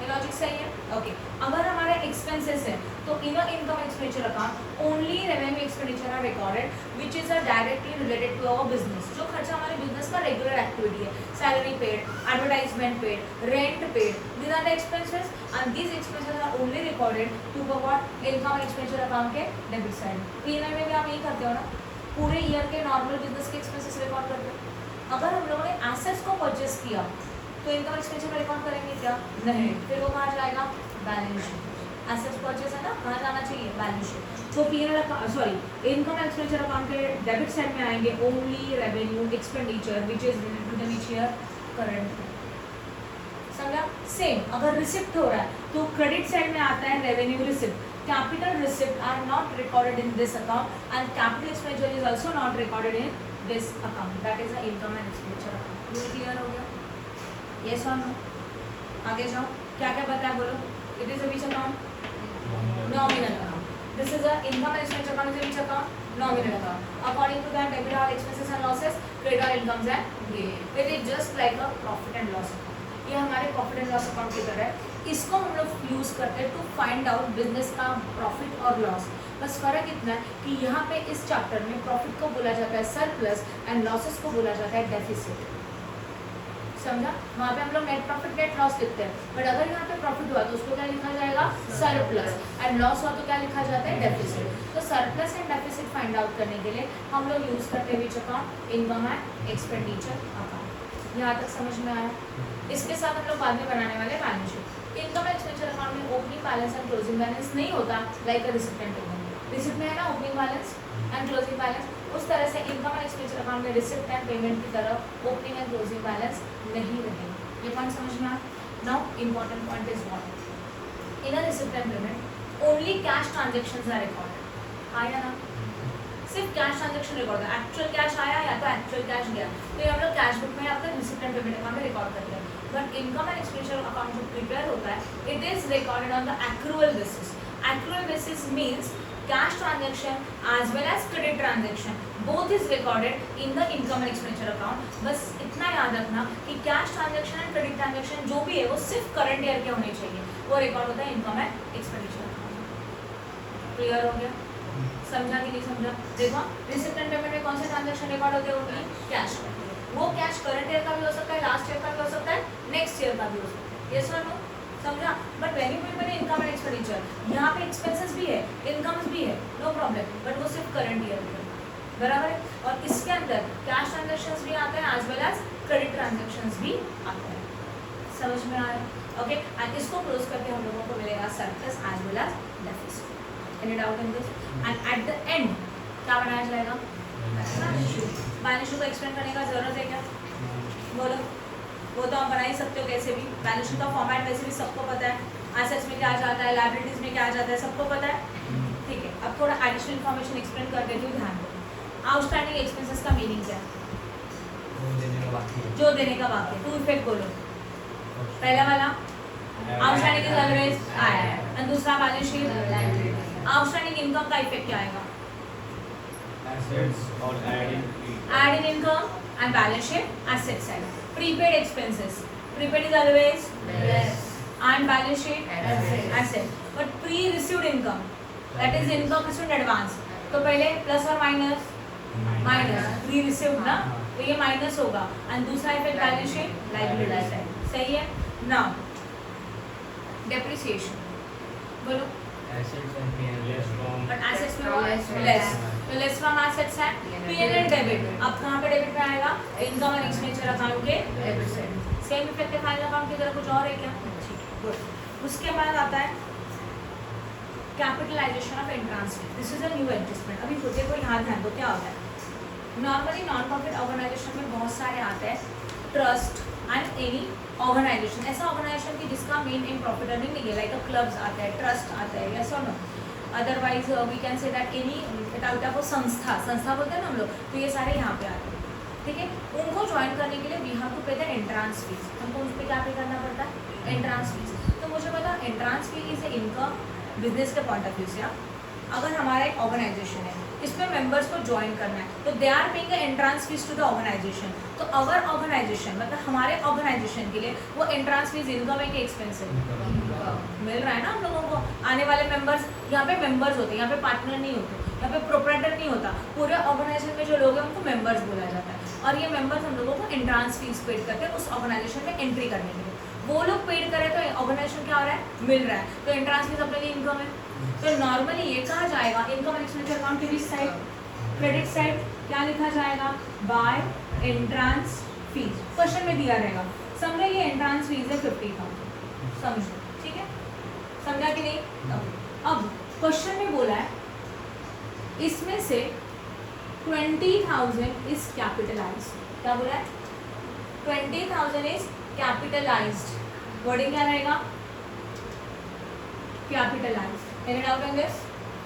ये लॉजिक सही है? ओके। अगर हमारे एक्सपेंसेस है तो in income expenditure account only revenue expenditure are recorded which is a directly related to our business. जो खर्चा हमारे बिजनेस का रेगुलर एक्टिविटी है, salary paid, advertisement paid, rent paid, these are the expenses and these expenses are only recorded to what? Income expenditure account के debit side. PNL में भी आप यही करते हो ना, पूरे ईयर के नॉर्मल बिजनेस के एक्सपेंसेस रिकॉर्ड करते हो। अगर हम लोगों ने एसेट्स को परचेस किया तो इनकम एक्सपेंडिचर में रिकॉर्ड करेंगे क्या? नहीं। फिर वो कहाँ जाएगा? Balance sheet. एसेट्स परचेस है ना, कहाँ जाना चाहिए? Balance sheet. तो PNL sorry income expenditure account के डेबिट साइड में आएंगे only revenue expenditure which is related to the which year? Current. समझा? सेम अगर रिसिप्ट हो रहा है तो क्रेडिट साइड में आता है revenue receipt. Capital receipt are not recorded in this account and capital expenditure is also not recorded in this account. That is the income and expenditure account. ये clear हो गया? Yes or no? आगे जाओ, क्या क्या बताया बोलो? It is a which account? Nominal account. This is a income and expenditure account. Is a which account? Nominal account. According to that, debit all expenses and losses, credit all incomes and gain. It is just like a profit and loss account. ये हमारे profit and loss account की तरह है। इसको हम लोग use करते हैं टू फाइंड आउट बिजनेस का प्रॉफिट और लॉस। बस फर्क इतना है कि यहाँ पे इस चैप्टर में प्रॉफिट को बोला जाता है सरप्लस एंड लॉसेस को बोला जाता है डेफिसिट। समझा? वहाँ पे हम लोग नेट प्रॉफिट नेट लॉस लिखते हैं, बट अगर यहाँ पे प्रॉफिट हुआ तो उसको क्या लिखा जाएगा? सरप्लस। एंड लॉस हुआ तो क्या लिखा जाता है? डेफिसिट। तो surplus and deficit find out करने के लिए हम लोग यूज़ करते हैं विच account? Income and expenditure account. यहाँ तक समझ में आया? इसके साथ हम लोग बाद में बनाने वाले हैं balance sheet. Income expenditure account में opening balance and closing balance नहीं होता, like a receipt and payment. Receipt में है ना opening balance and closing balance, उस तरह से इनकम एंड एक्सपेंडिचर अकाउंट में रिसिप्ट एंड पेमेंट की तरह ओपनिंग एंड क्लोजिंग बैलेंस नहीं रहेगा। ये पॉइंट समझ में आया? Now important point is what? In a receipt and payment only cash transactions are recorded. आया ना? सिर्फ कैश ट्रांजैक्शन रिकॉर्ड है, एक्चुअल कैश आया या तो एक्चुअल कैश गया, तो ये हम लोग कैश बुक में आपका रिसिप्ट एंड पेमेंट अकाउंट में रिकॉर्ड करते हैं। But income and expenditure account जो प्रिपेयर होता है it is recorded on the accrual basis. Accrual basis means cash transaction as well as credit transaction both is recorded in the income and expenditure account. बस इतना याद रखना कि cash transaction and credit transaction जो भी है वो सिर्फ करंट ईयर के होने चाहिए, वो रिकॉर्ड होता है income and expenditure account. Clear हो गया? समझा कि नहीं समझा? देखो रिसिप्ट एंड पेमेंट में कौन से ट्रांजैक्शन रिकॉर्ड होते हैं? उनकी कैश। वो कैश करंट ईयर का भी हो सकता है, लास्ट ईयर का भी हो सकता है, नेक्स्ट ईयर का भी हो सकता है। यस और नो? समझा? बट वेरी पॉइंट मैंने इनकम एंड एक्सपेंडिचर, यहाँ पे एक्सपेंसेस भी है, इनकम्स भी है, नो प्रॉब्लम, बट वो सिर्फ करंट ईयर में, बराबर है। और इसके अंदर कैश ट्रांजैक्शंस भी आते हैं as well as credit transactions भी आते हैं। समझ में आया? ओके, एंड इसको क्लोज करके हम लोगों को मिलेगा surplus as well as deficit. Any doubt in this? And at the end क्या बनाया जाएगा? Balance sheet. बैलेंस शीट को एक्सप्लेन करने का जरूरत है क्या? बोलो। वो तो आप बना ही सकते हो कैसे भी। बैलेंस शीट का फॉर्मेट वैसे भी सबको पता है, एसेट्स में क्या आ जाता है, लायबिलिटीज में क्या आ जाता है, सबको पता है, ठीक है। अब थोड़ा एडिशनल इन्फॉर्मेशन एक्सप्लेन कर देती हूँ, ध्यान दो। आउटस्टैंडिंग एक्सपेंसेस का मीनिंग क्या है? जो देने का बाकी है। टू इफेक्ट बोलो। पहला वाला आउटस्टैंडिंग इज ऑलवेज आया है, और दूसरा बैलेंस शीट आउटस्टैंडिंग इनकम का इफेक्ट क्या आएगा? Assets or adding Add in income and balance sheet asset side. Prepaid expenses. Prepaid is always Yes. and balance sheet Asset. asset. But pre-received income, that is income received in advance. तो पहले plus और minus, minus pre received ना, तो ये minus होगा, और दूसरा effect balance sheet liability side. सही है? नाउ डेप्रिसिएशन बोलो। assets and P&L but assets में Less. लेस, तो लेस फ्रॉम एसेट्स है P&L डेबिट। अब कहाँ पे डेबिट में आएगा? इनकम एंड एक्सपेंडिचर अकाउंट के डेबिट साइड। सेम इफेक्ट है फाइनल अकाउंट की तरह, कुछ और है क्या? ठीक है, गुड। उसके बाद आता है capitalization of entrance fee. This is a new adjustment. अभी होते को यहाँ ध्यान दो, क्या होता है? नॉर्मली नॉन प्रॉफिट ऑर्गेनाइजेशन में बहुत सारे आते हैं, ट्रस्ट एंड एनी ऑर्गेनाइजेशन, ऐसा ऑर्गेनाइजेशन की जिसका मेन एम प्रॉफिट अर्निंग नहीं है, लाइक अ क्लब्स आता है, ट्रस्ट आता है, यस और no? Otherwise we can say that any type of संस्था बोलते हैं ना हम लोग, तो ये सारे यहाँ पे आते हैं, ठीक है। उनको ज्वाइन करने के लिए we have to pay the entrance fees. हमको उस पर क्या पे करना पड़ता है? Entrance fees. तो मुझे पता entrance fee is income business के पॉइंट ऑफ व्यू से। अगर हमारा एक ऑर्गेनाइजेशन है, इसमें मेंबर्स को ज्वाइन करना है, तो they are paying entrance fees to the organization. तो अवर ऑर्गेनाइजेशन मतलब हमारे ऑर्गेनाइजेशन के लिए वो एंट्रांस फीस इनकम है कि एक्सपेंस है? मिल रहा है ना हम लोगों को। आने वाले मेंबर्स, यहाँ पे मेंबर्स होते हैं, यहाँ पे पार्टनर नहीं होते, यहाँ पे प्रोप्राइटर नहीं होता, पूरे ऑर्गेनाइजेशन में जो लोग हैं उनको मेंबर्स बोला जाता है। और ये मेंबर्स हम लोगों को एंट्रांस फीस पेड करते हैं उस ऑर्गेनाइजेशन में एंट्री करने के लिए। वो लोग पेड करें तो ऑर्गेनाइजेशन क्या हो रहा है? मिल रहा है। तो एंट्रांस फीस अपने लिए इनकम है। तो नॉर्मली ये कहा जाएगा इनकम एंड एक्सपेंडिचर अकाउंट के बीच साइड, क्रेडिट साइड क्या लिखा जाएगा? Bye entrance fees. क्वेश्चन में दिया रहेगा, समझो ये एंट्रांस फीस है 50,000, समझो, ठीक है? समझा कि नहीं? अब क्वेश्चन में बोला है इसमें से 20,000 इज कैपिटलाइज्ड। क्या बोला है? 20,000 इज कैपिटलाइज्ड। वर्डिंग क्या रहेगा? Capitalised. Any doubt in this?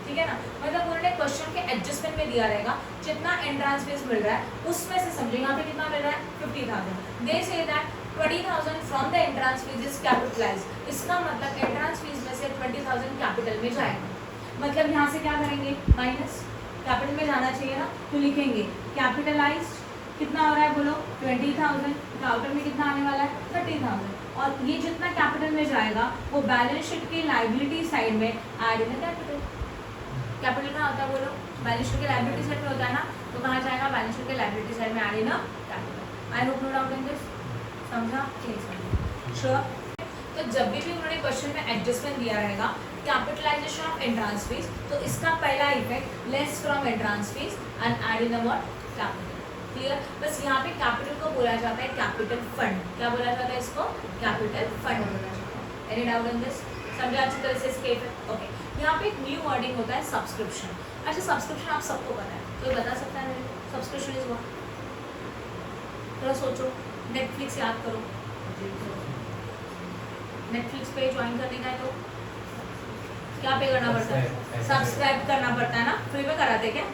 ठीक है ना? मतलब उन्होंने क्वेश्चन के एडजस्टमेंट में दिया रहेगा जितना एंट्रांस फीस मिल रहा है उसमें से समझो यहाँ पे कितना मिल रहा है? 50,000। They say that 20,000 from the entrance fee is capitalised. इसका मतलब एंट्रांस फीस में से 20,000 कैपिटल में जाएगा। मतलब यहाँ से क्या करेंगे? माइनस, कैपिटल में जाना चाहिए ना, तो लिखेंगे कैपिटलाइज्ड कितना हो रहा है बोलो? 20,000। आउटर में कितना आने वाला है? 30,000। और ये जितना कैपिटल में जाएगा वो बैलेंस शीट की लायबिलिटी साइड में ऐड इन कैपिटल। कैपिटल कहाँ होता है बोलो? बैलेंस शीट के लायबिलिटी साइड में होता है ना, तो कहाँ जाएगा? बैलेंस शीट के लायबिलिटी साइड में add in capital. I hope no doubt in this? समझा? नहीं समझा? श्योर? तो जब भी उन्होंने क्वेश्चन में एडजस्टमेंट दिया रहेगा कैपिटलाइजेशन ऑफ एंट्रांस फीस, तो इसका पहला effect less from entrance fee and add in what? Capital. Clear? बस यहाँ पे कैपिटल को बोला जाता है कैपिटल फंड। क्या बोला जाता है इसको? कैपिटल फंड बोला जाता है। Any doubt in this? समझे अच्छी तरह से इसके? ओके, यहाँ पे एक न्यू वर्डिंग होता है सब्सक्रिप्शन। अच्छा, सब्सक्रिप्शन आप सबको पता है, कोई बता सकता है मेरे को सब्सक्रिप्शन इज व्हाट? थोड़ा सोचो, नेटफ्लिक्स याद करो। नेटफ्लिक्स पे ज्वाइन करने का है तो क्या पे करना पड़ता है? सब्सक्राइब करना पड़ता है ना, फ्री में कराते क्या?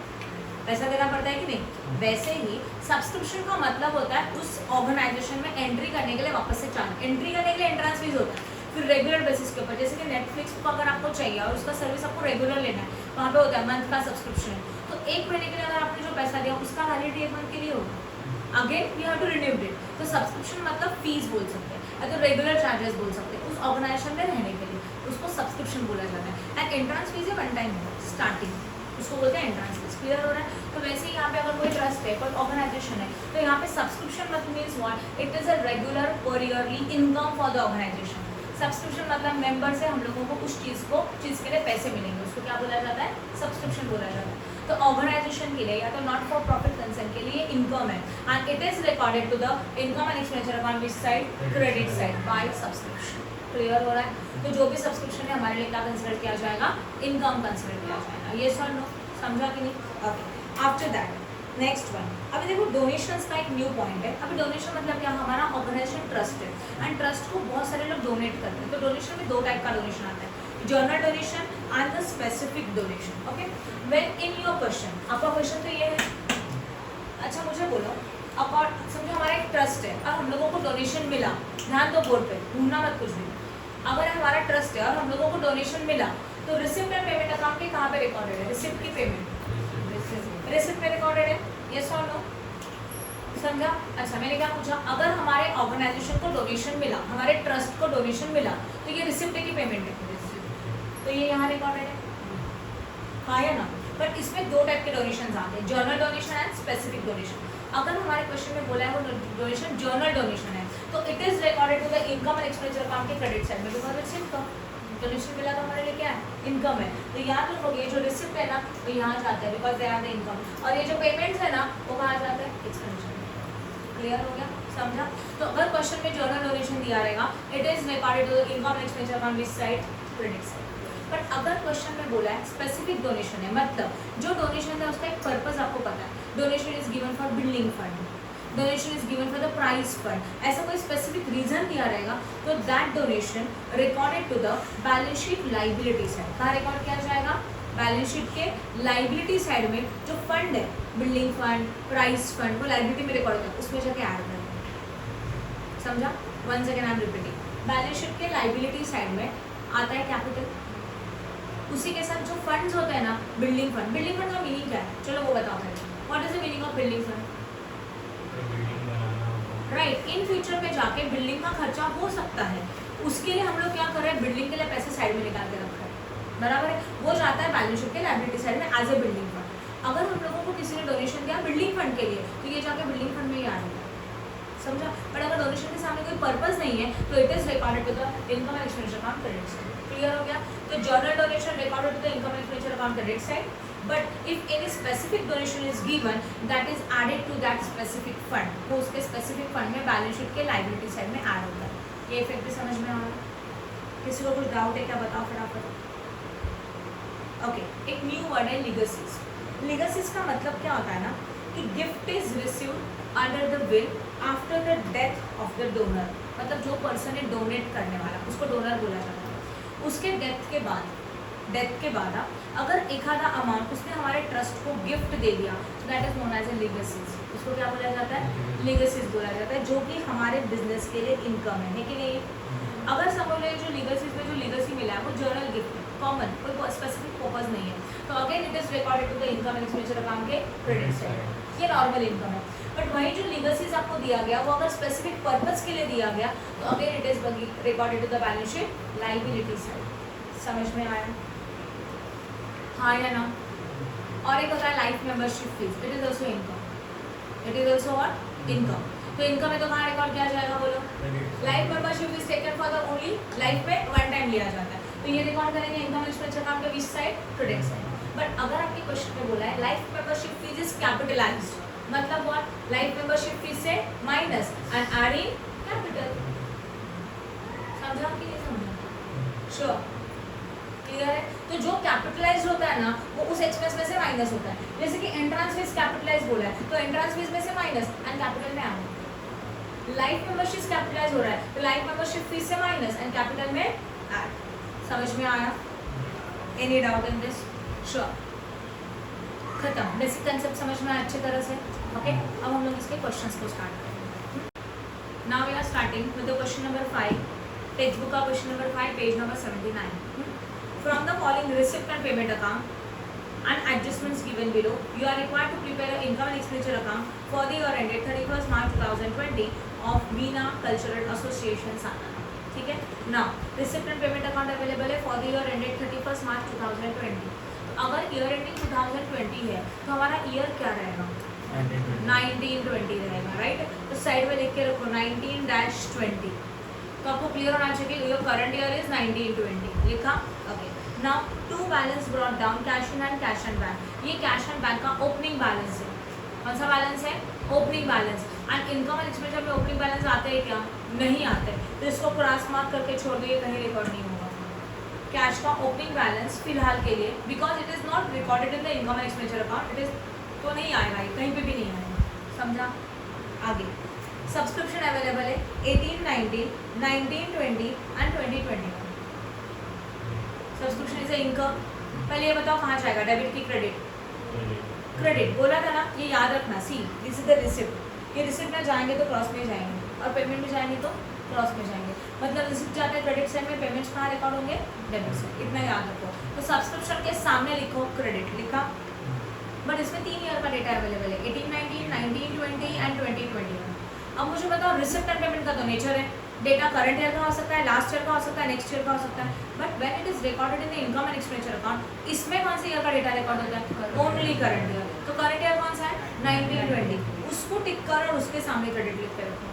पैसा देना पड़ता है कि नहीं? वैसे ही सब्सक्रिप्शन का मतलब होता है उस ऑर्गेनाइजेशन में एंट्री करने के लिए वापस से चार्ज, एंट्री करने के लिए एंट्रेंस फीस होता है, फिर रेगुलर बेसिस के ऊपर, जैसे कि नेटफ्लिक्स को अगर आपको चाहिए और उसका सर्विस आपको रेगुलर लेना है, वहाँ पे होता है मंथ का सब्सक्रिप्शन। तो एक महीने के लिए अगर आपने जो पैसा दिया उसका वैलिडिटी एक मंथ के लिए होगा, again we have to renew it. तो सब्सक्रिप्शन मतलब फीस बोल सकते हैं या तो रेगुलर चार्जेस बोल सकते हैं उस ऑर्गेनाइजेशन में रहने के लिए, उसको सब्सक्रिप्शन बोला जाता है। And entrance fees one time starting, उसको बोलते हैं एंट्रेंस फीस। क्लियर हो रहा है? तो वैसे ही यहाँ पे अगर कोई ट्रस्ट है, कोई ऑर्गेनाइजेशन है, तो यहाँ पे सब्सक्रिप्शन मतलब means what? It is a regular or yearly income for the organisation. Subscription मतलब मेंबर से हम लोगों को कुछ चीज़ के लिए पैसे मिलेंगे, उसको क्या बोला जाता है? सब्सक्रिप्शन बोला जाता है। तो ऑर्गेनाइजेशन के लिए या तो नॉट फॉर प्रॉफिट कंसर्न के लिए इनकम है and it is recorded to the income and expenditure account which side? Credit side by subscription. Clear हो रहा है? तो जो भी सब्सक्रिप्शन है हमारे लिए क्या कंसिडर किया जाएगा? इनकम कंसिडर किया जाएगा। ये सर नो समझा कि नहीं? Okay, after that next one, अभी देखो डोनेशंस का एक न्यू पॉइंट है। अभी डोनेशन मतलब क्या? हमारा ऑर्गेनाइजेशन ट्रस्ट है एंड ट्रस्ट को बहुत सारे लोग डोनेट करते हैं। तो डोनेशन में दो टाइप का डोनेशन आता है, general donation and the specific donation. Okay, when in your question, आपका क्वेश्चन तो ये है, अच्छा मुझे बोलो, समझो हमारा एक ट्रस्ट है और हम लोगों को डोनेशन मिला, ध्यान दो बोर्ड पे, ढूंढना मत कुछ भी। अगर हमारा ट्रस्ट है और हम लोगों को डोनेशन मिला तो रिसिप्ट एंड पेमेंट अकाउंट में कहाँ पे रिकॉर्डेड है? रिसिप्ट की पेमेंट रिसिप्ट में रिकॉर्डेड है। यस और नो? समझा? अच्छा, मैंने क्या पूछा? अगर हमारे ऑर्गेनाइजेशन को डोनेशन मिला, हमारे ट्रस्ट को डोनेशन मिला, तो ये रिसिप्ट की पेमेंट है, तो ये यहाँ रिकॉर्डेड है, हाँ या ना? बट इसमें दो टाइप के डोनेशन आते हैं, journal donation and specific donation. अगर हमारे क्वेश्चन में बोला है वो डोनेशन जर्नल डोनेशन है तो it is recorded to the income and expenditure account के क्रेडिट साइड में, बिकॉज इट्स इनकम। डोनेशन मिला तो हमारे लिए क्या है? इनकम है। तो याद रखोगे ये जो रिसिप्ट है ना वो यहाँ जाता है because they are the income, और ये जो पेमेंट्स है ना वो कहाँ जाता है? एक्सपेंडिचर। क्लियर हो गया? समझा? तो अगर क्वेश्चन में जर्नल डोनेशन दिया रहेगा it is recorded to the income and expenditure account which side? Credit side. But अगर क्वेश्चन में बोला है स्पेसिफिक डोनेशन है, मतलब जो डोनेशन है उसका एक पर्पस आपको पता है, donation is given for building fund, donation is given for the prize fund, ऐसा कोई स्पेसिफिक रीजन दिया रहेगा तो that donation recorded to the balance sheet liability side. कहाँ रिकॉर्ड किया जाएगा? बैलेंस शीट के लाइबिलिटी साइड में जो फंड है, बिल्डिंग फंड, प्राइज फंड, वो लाइबिलिटी में रिकॉर्ड होता है, उसमें जाके ऐड करेंगे। समझा? One second I am repeating, balance sheet के लाइबिलिटी साइड में आता है कैपिटल, उसी के साथ जो फंड्स होते हैं ना, बिल्डिंग फंड। बिल्डिंग फंड का मीनिंग क्या है? चलो वो बताओ पहले, what is the meaning of building fund? Right, in future में जाके बिल्डिंग का खर्चा हो सकता है, उसके लिए हम लोग क्या कर रहे हैं? बिल्डिंग के लिए पैसे साइड में निकाल के रख रहे हैं, बराबर है? वो जाता है बैलेंस शीट के लायबिलिटी साइड में एज ए बिल्डिंग फंड। अगर हम लोगों को किसी ने डोनेशन दिया बिल्डिंग फंड के लिए तो ये जाके बिल्डिंग फंड में ही आ जाएगा। समझा? बट अगर डोनेशन के सामने कोई पर्पस नहीं है तो it is recorded to the income and expenditure account credit side. Clear हो गया? तो general donation recorded to the income and expenditure account credit side, but if any specific donation is given that is added to that specific fund, वो उसके specific fund में balance sheet के liability side में add होता है। ये effect भी समझ में आ रहा है? किसी को कुछ डाउट है क्या? बताओ फटाफट। ओके, एक न्यू वर्ड है लीगेसीज। लीगेसीज का मतलब क्या होता है ना कि gift is received under the will after the death of the donor, मतलब जो पर्सन है डोनेट करने वाला उसको डोनर बोला जाता है। उसके डेथ के बाद अगर एक आधा अमाउंट उसने हमारे ट्रस्ट को गिफ्ट दे दिया तो that is known as a legacies. उसको क्या बोला जाता है? लीगेसीज बोला जाता है, जो कि हमारे बिजनेस के लिए इनकम है कि नहीं? अगर समझ लो जो लीगेसीज में जो लीगेसी मिला है वो जर्नल गिफ्ट है, कॉमन, कोई स्पेसिफिक पर्पज नहीं है, तो again it is recorded to the income and expenditure account के क्रेडिट साइड। ये नॉर्मल इनकम है। बट वही जो लीगेसीज आपको दिया गया वो अगर स्पेसिफिक पर्पज के लिए दिया गया तो again it is recorded to the balance sheet liability side. समझ में आया? हाँ या ना? और एक होता है life membership fees, it is also income, it is also what? Income. तो इनकम में तो कहाँ रिकॉर्ड किया जाएगा बोलो? Life membership is taken for the only life में वन टाइम लिया जाता है, तो ये रिकॉर्ड करेंगे इनकम एक्सपेंडिचर अकाउंट के विच साइड? Credit side. बट अगर आपके क्वेश्चन में बोला है life membership fees is capitalised, मतलब व्हाट, लाइफ मेंबरशिप फीस से माइनस एंड एडिंग कैपिटल। समझा कि नहीं समझा? श्योर, क्लियर है? तो जो कैपिटलाइज होता है ना वो उस एक्सपेंस में से माइनस होता है। जैसे कि एंट्रेंस फीस कैपिटलाइज बोला है तो एंट्रेंस फीस में से माइनस एंड कैपिटल में ऐड। लाइफ मेंबरशिप कैपिटलाइज हो रहा है तो लाइफ मेंबरशिप फीस से माइनस एंड कैपिटल में ऐड। समझ में आया? Any doubt in this? Sure, खत्म। बेसिक कंसेप्ट समझ में आया अच्छी तरह से? ओके, अब हम लोग इसके क्वेश्चंस को स्टार्ट करेंगे। Now we are starting with the question number 5, text book का question number 5, page number 79। From the following receipt and payment account and adjustments given below, you are required to prepare an income and expenditure account for the year ended 31st March 2020 of Veena Cultural Association Sanana. ठीक है? Now, receipt and payment account available है for the year ended 31st March 2020. अगर year ending 2020 है तो हमारा year क्या रहेगा? 1920 रहेगा, राइट? तो साइड में लिख के रखो 19-20। तो आपको क्लियर होना चाहिए योर करंट ईयर इज 1920। लिखा? Okay. Now to balance brought down, cash in and cash and bank. ये कैश एंड बैंक का ओपनिंग बैलेंस है। कौन सा बैलेंस है? Opening balance. And income and expenditure में ओपनिंग बैलेंस आते हैं क्या? नहीं आते। तो इसको क्रॉस मार्क करके छोड़ दिए, कहीं रिकॉर्ड नहीं होगा। कैश का ओपनिंग बैलेंस फिलहाल के लिए, because it is not recorded in the income and expenditure account, it is तो नहीं आएगा, कहीं पे भी नहीं आएगा। समझा? आगे सब्सक्रिप्शन अवेलेबल है 1819, 1920 एंड 2021। Subscription is income. पहले ये बताओ कहाँ जाएगा, डेबिट की क्रेडिट? क्रेडिट बोला था ना, ये याद रखना। See this is the receipt. ये रिसिप्ट में जाएंगे तो क्रॉस में जाएंगे और पेमेंट में जाएंगे तो क्रॉस में जाएंगे। मतलब रिसिप्ट जाता है क्रेडिट साइड में, पेमेंट्स कहाँ रिकॉर्ड होंगे? Debit side. इतना याद रखो। तो सब्सक्रिप्शन के सामने लिखो क्रेडिट। लिखा? बट इसमें 3 ईयर का डेटा अवेलेबल है, 1819, 1920 एंड 2021। अब मुझे बताओ रिसिप्ट एंड पेमेंट का तो नेचर है, डेटा करंट ईयर का हो सकता है, लास्ट ईयर का हो सकता है, नेक्स्ट ईयर का हो सकता है। But when it is recorded in the income and expenditure account, इसमें कौन से ईयर का डेटा रिकॉर्ड होता है? Only current year. तो करंट ईयर कौन सा है? 1920। उसको टिक कर और उसके सामने क्रेडिट लिख के रखो,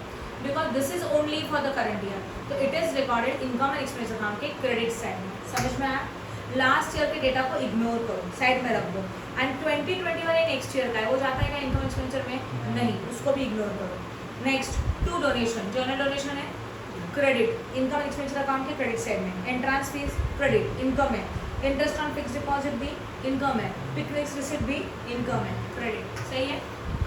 because this is only for the current year. तो it is recorded income and expenditure account के क्रेडिट साइड में। समझ में आया? लास्ट ईयर के डेटा को इग्नोर करो, साइड में रख दो। एंड 2020 वाले नेक्स्ट ईयर का है, वो जाता है क्या इनकम एक्सपेंडिचर में? नहीं, उसको भी इग्नोर करो। Next, to donation. General donation है क्रेडिट, इनकम एक्सपेंडिचर अकाउंट के क्रेडिट साइड में। एंट्रांस फीस क्रेडिट, इनकम है। इंटरेस्ट ऑन फिक्स डिपॉजिट भी इनकम है। पिकनिक रिसिप्ट भी इनकम है, क्रेडिट। सही है?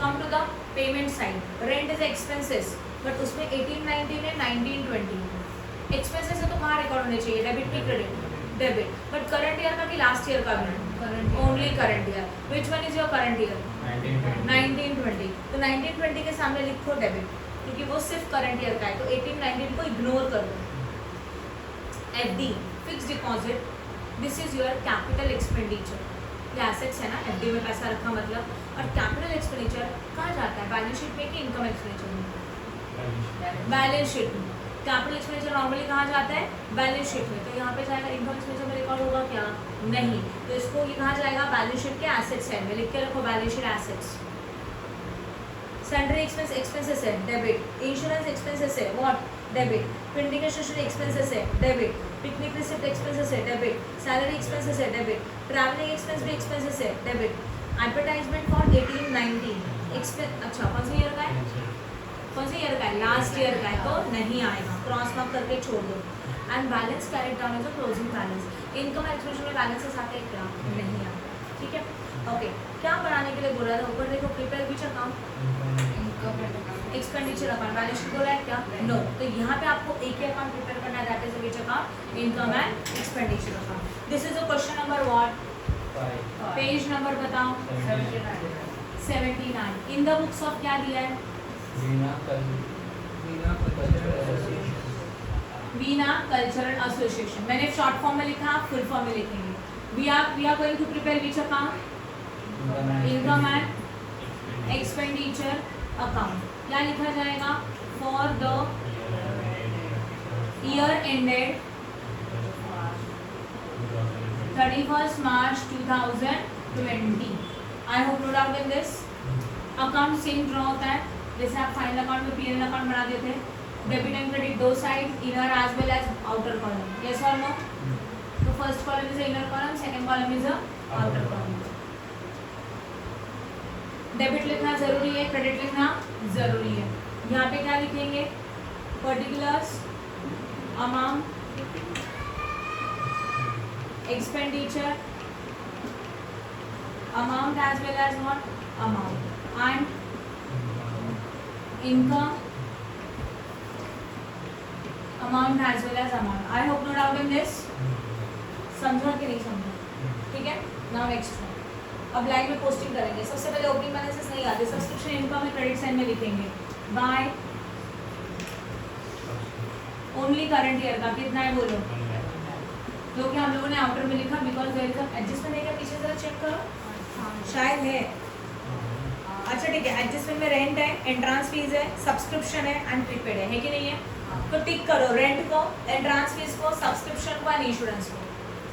Come to the payment side, rent is expenses, but उसमें 1819 है, 1920। एक्सपेंसेस है तो कहाँ रिकॉर्ड होने चाहिए? डेबिट की credit? Debit. But current year का कि लास्ट ईयर का भी? Only current year. Which one is your current year? 1920। तो 1920 के सामने लिखो डेबिट, क्योंकि वो सिर्फ करंट ईयर का है। तो 1819 को इग्नोर कर दो। FD fix deposit, this is your capital expenditure. ये एसेट्स है ना, एफडी में पैसा रखा मतलब। और कैपिटल एक्सपेंडिचर कहाँ जाता है? बैलेंस शीट में कि इनकम एक्सपेंडिचर में? बैलेंस शीट में। कैपिटल एक्सपेंडिचर नॉर्मली कहाँ जाता है? बैलेंस शीट में। तो यहाँ पे जाएगा इनकम एक्सपेंडिचर में रिकॉर्ड होगा क्या? नहीं। तो इसको ये कहाँ जाएगा? बैलेंस शीट के एसेट्स साइड में। लिख के रखो balance sheet assets. Salary expense expenses है, डेबिट। इंश्योरेंस एक्सपेंसेस है, what? Debit. Printing and stationery expenses है, डेबिट। पिकनिक रिसिप्ट एक्सपेंसेस है, डेबिट। सैलरी एक्सपेंसेस है, डेबिट। ट्रैवलिंग एक्सपेंस भी एक्सपेंसेस है, डेबिट। Advertisement for 1819 expense. अच्छा, कौन सा ईयर का है? कौन सा ईयर का है? लास्ट ईयर का है, तो नहीं आएगा, क्रॉस मार्क करके छोड़ दो। And balance carried down as a closing balance. Income expenditure में बैलेंसेस आते हैं क्या? नहीं आते। ठीक है? ओके, क्या बढ़ाने के लिए बोला था? ऊपर देखो, prepare which account? Expenditure account. Balance sheet बोला है क्या? नो। तो यहाँ पे आपको एक ही अकाउंट प्रिपेयर करना है, that is which account? Income and expenditure account. This is a question number what? Page number बताओ। 79। इन द बुक्स ऑफ क्या दिया है? Veena cultural association. मैंने शॉर्ट फॉर्म में लिखा, आप फुल फॉर्म में लिखेंगे। We are going to prepare which account? Income and expenditure account. क्या लिखा जाएगा? For the year ended 31st March 2020। I hope no doubt in this. Account same draw होता है जैसे आप फाइनल अकाउंट में पीएल अकाउंट बना देते हैं। डेबिट एंड क्रेडिट दो side, inner as well as outer column. Yes और नो? तो first column is inner column, second column is outer column. Debit लिखना जरूरी है, क्रेडिट लिखना जरूरी है। यहाँ पे क्या लिखेंगे? Particulars, amount, expenditure, amount as well as what amount, and income amount as well as amount. I hope no doubt in this. समझा कि नहीं समझा? ठीक है। नाउ नेक्स्ट वन, अब लाइन में पोस्टिंग करेंगे। सबसे पहले ओपनिंग बैलेंसेस नहीं आते, सब्सक्रिप्शन इनकम में क्रेडिट साइन में लिखेंगे बाय ओनली करंट ईयर का कितना है बोलो, जो कि हम लोगों ने आउटर में लिखा बिकॉज देयर इज एडजस्टमेंट है क्या? पीछे जरा चेक करो, शायद है। अच्छा ठीक है, एडजस्टमेंट में रेंट है, एंट्रांस फीस है, सब्सक्रिप्शन है एंड प्रीपेड है कि नहीं है? तो टिक करो रेंट को, एंट्रांस फीस को, सब्सक्रिप्शन को एंड इंश्योरेंस को।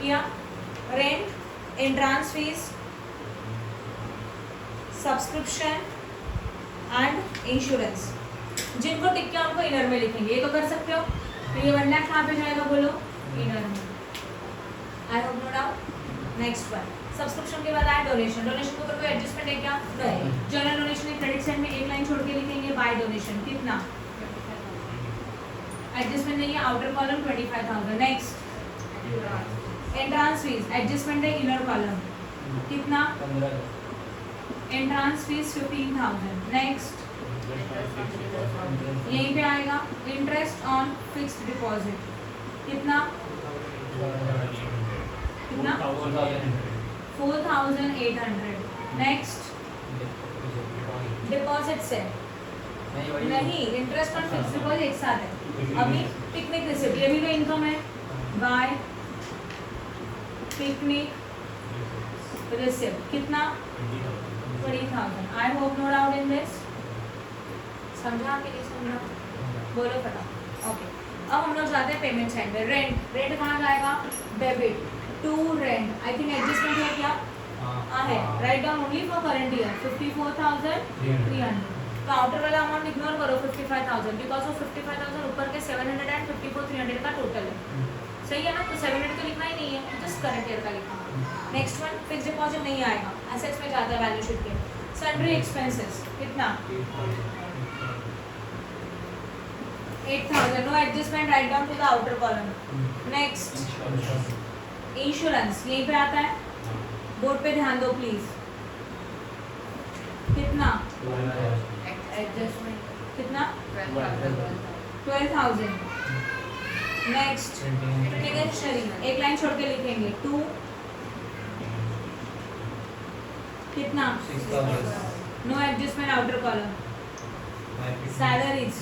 या rent, entrance fees, subscription and insurance. जिनको टिक किया उनको इनर में लिखेंगे, ये तो कर सकते हो। तो ये 1 लाख कहाँ पे जाएगा बोलो? इनर में। I hope no doubt. Next one, subscription के बाद आया डोनेशन। डोनेशन के ऊपर कोई एडजस्टमेंट है क्या? नहीं। जनरल डोनेशन है, क्रेडिट साइड में एक लाइन छोड़ के लिखेंगे बाय डोनेशन कितना, एडजस्टमेंट नहीं है, outer column 25,000। Next entrance fees, adjustment है इनर कॉलम कितना, एंट्रांस फीस 15,000। नेक्स्ट यहीं पे आएगा इंटरेस्ट ऑन फिक्स्ड डिपॉजिट कितना, कितना 4,800। नेक्स्ट डिपॉजिट से नहीं, इंटरेस्ट ऑन फिक्स्ड डिपॉजिट एक साथ है। अभी पिकनिक रिसिप्ट, ये भी तो इनकम है बाय पिकनिक रिसिप्ट कितना, 20,000। I hope no doubt in this. समझा कि नहीं समझा? बोलो फटा। ओके, अब हम लोग जाते हैं पेमेंट साइड में। रेंट, रेंट कहाँ जाएगा? Debit to rent. I think adjustment है क्या? है। Write down only for current year 54,300। तो आउटर वाला अमाउंट इग्नोर करो 55,000 बिकॉज वो 55,000 ऊपर के 700 एंड 54,300 का टोटल है। सही है ना? तो 700 तो लिखना ही नहीं है, जस्ट करंट ईयर का लिखना। नेक्स्ट वन, फिक्स डिपॉजिट नहीं आएगा, एसेट्स में जाता है वैल्यू शीट के। सन्ड्री एक्सपेंसेस कितना, 8,000। No adjustment, write down to the outer column. Next insurance, यहीं पे आता है, बोर्ड पे ध्यान दो प्लीज। कितना एडजस्टमेंट, कितना 12,000। नेक्स्ट स्टेशनरी, एक लाइन छोड़ के लिखेंगे 2 कितना, no adjustment outer column. Salaries,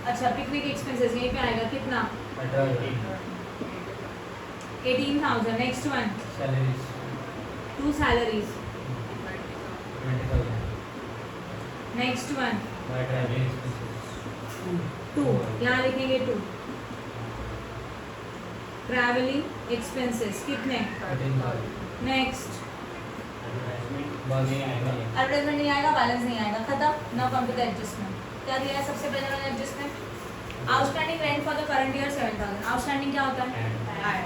अच्छा पिकनिक एक्सपेंसेस यहीं पे आएगा कितना, 18,000। Next one 2 salaries. Next one 2, यहाँ लिखेंगे 2 ट्रैवलिंग एक्सपेंसेस कितने। नेक्स्ट एडवर्टाइजमेंट नहीं आएगा, बैलेंस नहीं आएगा, खत्म। Now come to the adjustment. क्या दिया है सबसे पहले वाला adjustment? Outstanding rent for the current year 7,000। Outstanding क्या होता है? ऐड।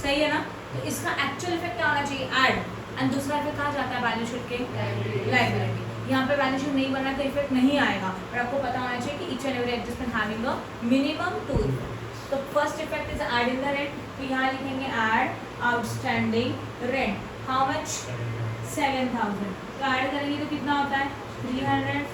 सही है ना? तो इसका एक्चुअल इफेक्ट क्या होना चाहिए? ऐड। एंड दूसरा इफेक्ट कहाँ जाता है बैलेंस शीट के? लायबिलिटी। यहाँ पे बैलेंस शीट नहीं बना तो इफेक्ट नहीं आएगा, पर आपको पता होना चाहिए कि each and every adjustment having a minimum 2 effect. तो first effect is add in the rent, तो यहाँ लिखेंगे add outstanding rent how much, 7,000। तो ऐड करेंगे तो कितना होता है? 300।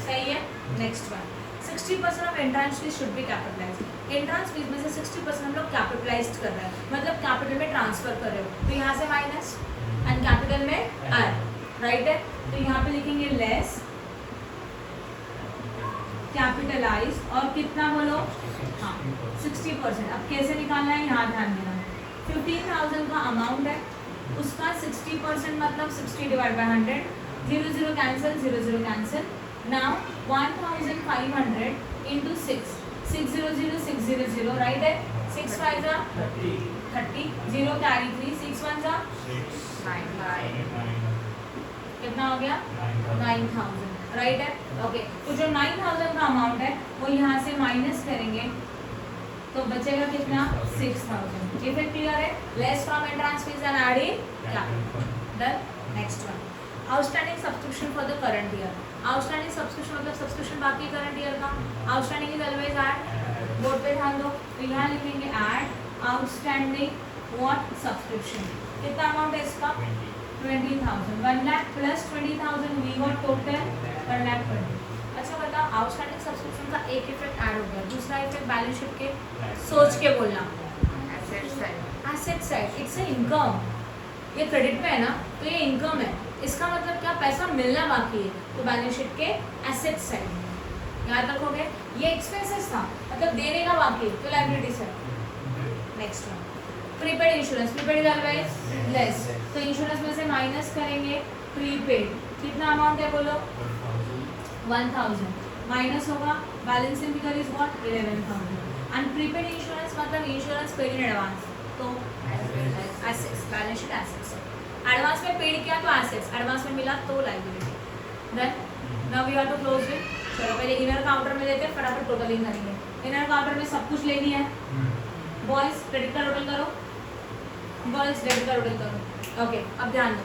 सही है। Next one, 60% of entrance fees should be capitalised. Entrance fees में से 60% हम लोग कैपिटलाइज्ड कर रहे हैं, मतलब कैपिटल में ट्रांसफर कर रहे हो, तो यहाँ से माइनस एंड कैपिटल में ऐड। राइट है? तो यहाँ पे लिखेंगे लेस कैपिटलाइज और कितना बोलो? हाँ 60%। अब कैसे निकालना है यहाँ ध्यान देना। 15,000 का अमाउंट है, उसका 60% मतलब 60 divide by 100, 0 0 cancel, 0 0 cancel. Now 1,500 into 6, 600 600, right है? 6 5 जा 30, 0 कैरी 3, 6 1 जा 9, कितना हो गया? 9,000। राइट है? ओके, तो जो 9,000 का अमाउंट है वो यहाँ से माइनस करेंगे तो बचेगा कितना? 6,000। इफेक्ट क्लियर है? Less from entrance fee and add in capital. Done? Next one outstanding subscription for the current year. Outstanding subscription मतलब सब्सक्रिप्शन बाकी करंट ईयर का. Outstanding is always add. Board पे ध्यान दो. तो यहाँ लिखेंगे ऐड आउटस्टैंडिंग व्हाट सब्सक्रिप्शन. कितना अमाउंट है इसका? 20,000. 1 lakh plus 20,000 we got total 1,20,000. अच्छा बता आउटस्टैंडिंग सब्सक्रिप्शन का एक इफेक्ट ऐड हो गया. दूसरा इफेक्ट बैलेंस शीट के सोच के बोलना. Asset side it's a income. ये क्रेडिट पे है ना तो ये इनकम है. इसका मतलब क्या? पैसा मिलना बाकी है. तो बैलेंस शीट के एसेट साइड याद रखोगे. ये एक्सपेंसेस था मतलब देने का बाकी तो liability side. Next one prepaid insurance. Prepaid is always less. तो इंश्योरेंस में से माइनस करेंगे प्रीपेड. कितना अमाउंट है बोलो? 1,000 माइनस होगा. Balancing figure is what? 11,000. And prepaid insurance मतलब इंश्योरेंस पेड इन एडवांस. तो assets balance sheet assets. Advance में पेड किया तो एसेट्स. एडवांस में मिला तो liability. Then now we have to close it. चलो पहले इनर काउंटर में देते हैं फटाफट टोटलिंग करेंगे. इनर काउंटर में सब कुछ लेनी है. बॉयज क्रेडिट का टोटल करो. गर्ल्स डेबिट का टोटल करो. ओके अब ध्यान दो.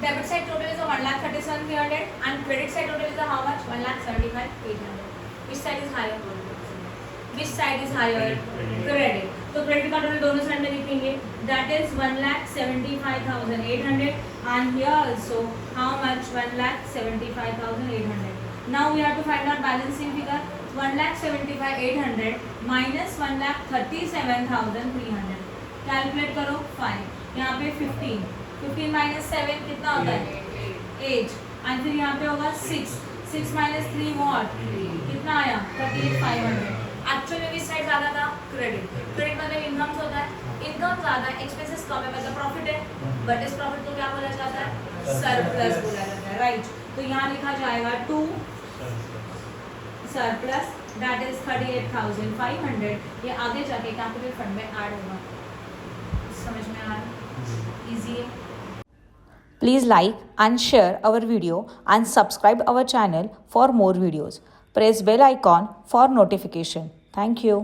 Debit side total is 1,37,300 and credit side total is how much? 1,75,800. Which side is higher? Which side is higher? Credit. तो क्रेडिट का टोटल दोनों साइड में लिखेंगे. That is 1,75,800 and here also how much? 1,75,800. Now we have to find out balancing figure. 1,75,800 minus 1,37,300. Calculate करो 5. यहाँ पे 15 minus 7 कितना होता है? 8. एंड फिर यहाँ पे होगा 6 माइनस 3 वॉट कितना आया? 38,500. एक्चुअल में भी साइड ज़्यादा था क्रेडिट. क्रेडिट मतलब इनकम होता है. इनकम ज़्यादा है एक्सपेंसेस कम है मतलब प्रॉफिट है. बट इस प्रॉफिट को क्या बोला जाता है? सरप्लस बोला जाता है. राइट. तो यहाँ लिखा जाएगा 2 सरप्लस दैट इज 38,500. ये आगे जाके कैपिटल फंड में ऐड होगा. समझ में आ रहा है? इजी है. Please like and share our video and subscribe our channel for more videos. Press bell icon for notification. Thank you.